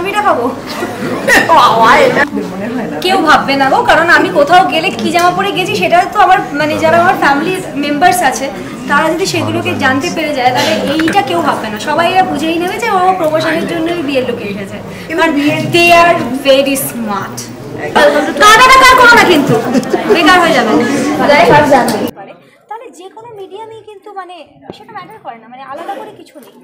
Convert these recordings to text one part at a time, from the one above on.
মালবিটা খাবো? কেউ ভাববে না গো, কারণ আমি কোথাও গেলে কি জামা পরে গেছি সেটা তো আমার মানে যারা আমার ফ্যামিলির মেম্বার্স আছে তারা যদি সেগুলোকে জানতে পেরে যায় তাহলে এইটা কেউ ভাববে না, সবাই এরা বুঝেই নেবে যে ও প্রমোশনের জন্যই বিয়ের লোকে এসেছে। দে আর ভেরি স্মার্ট। কাটাটা কার করো না কিন্তু বেকার হয়ে যাবে। তাহলে যে কোনো মিডিয়ামেই কিন্তু মানে সেটা ম্যাটার করে না, মানে আলাদা করে কিছু নেই,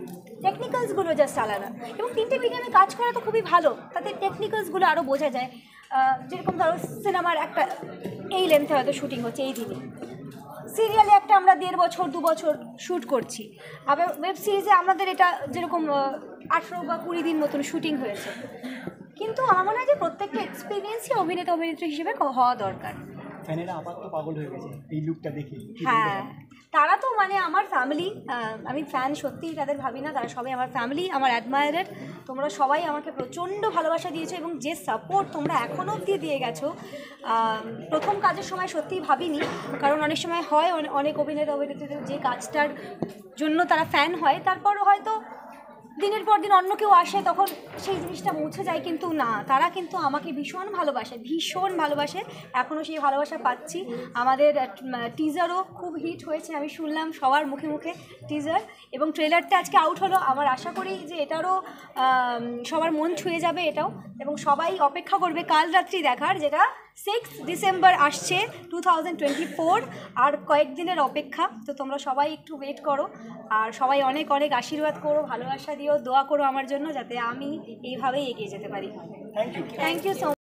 টেকনিক্যালসগুলো জাস্ট আলাদা। এবং তিনটে মিডিয়ামে কাজ করা তো খুবই ভালো, তাতে টেকনিক্যালসগুলো আরও বোঝা যায়। যেরকম ধরো সিনেমার একটা এই লেন্থে হয়তো শুটিং হচ্ছে এই দিনে, সিরিয়ালে একটা আমরা 1.5 বছর 2 বছর শ্যুট করছি, আবার ওয়েব সিরিজে আমাদের এটা যেরকম 18 বা 20 দিন মতন শুটিং হয়েছে। কিন্তু আমার মনে হয় যে প্রত্যেকটা এক্সপিরিয়েন্সই অভিনেতা অভিনেত্রী হিসেবে হওয়া দরকার। ফ্যানেরা আপাতত পাগল হয়ে গেছে এই লুকটা দেখে। হ্যাঁ, তারা তো মানে আমার ফ্যামিলি, আমি ফ্যান সত্যিই তাদের ভাবি না, তারা সবাই আমার ফ্যামিলি, আমার অ্যাডমায়ারের। তোমরা সবাই আমাকে প্রচণ্ড ভালোবাসা দিয়েছো এবং যে সাপোর্ট তোমরা এখনও অবধি দিয়ে গেছো, প্রথম কাজের সময় সত্যিই ভাবিনি। কারণ অনেক সময় হয় অনেক অভিনেতা অভিনেত্রীদের যে কাজটার জন্য তারা ফ্যান হয়, তারপরও হয়তো দিনের পর দিন অন্য কেউ আসে তখন সেই জিনিসটা মুছে যায়, কিন্তু না, তারা কিন্তু আমাকে ভীষণ ভালোবাসে, এখনও সেই ভালোবাসা পাচ্ছি। আমাদের টিজারও খুব হিট হয়েছে, আমি শুনলাম সবার মুখে মুখে টিজার, এবং ট্রেলারটা আজকে আউট হলো। আমার আশা করি যে এটারও সবার মন ছুঁয়ে যাবে এটাও, এবং সবাই অপেক্ষা করবে কাল রাত্রি দেখার, যেটা 6 ডিসেম্বর আসছে 2024। আর কয়েকদিনের অপেক্ষা, তো তোমরা সবাই একটু ওয়েট করো, আর সবাই অনেক অনেক আশীর্বাদ করো, ভালোবাসা দিও, দোয়া করো আমার জন্য, যাতে আমি এইভাবেই এগিয়ে যেতে পারি। Thank you so much.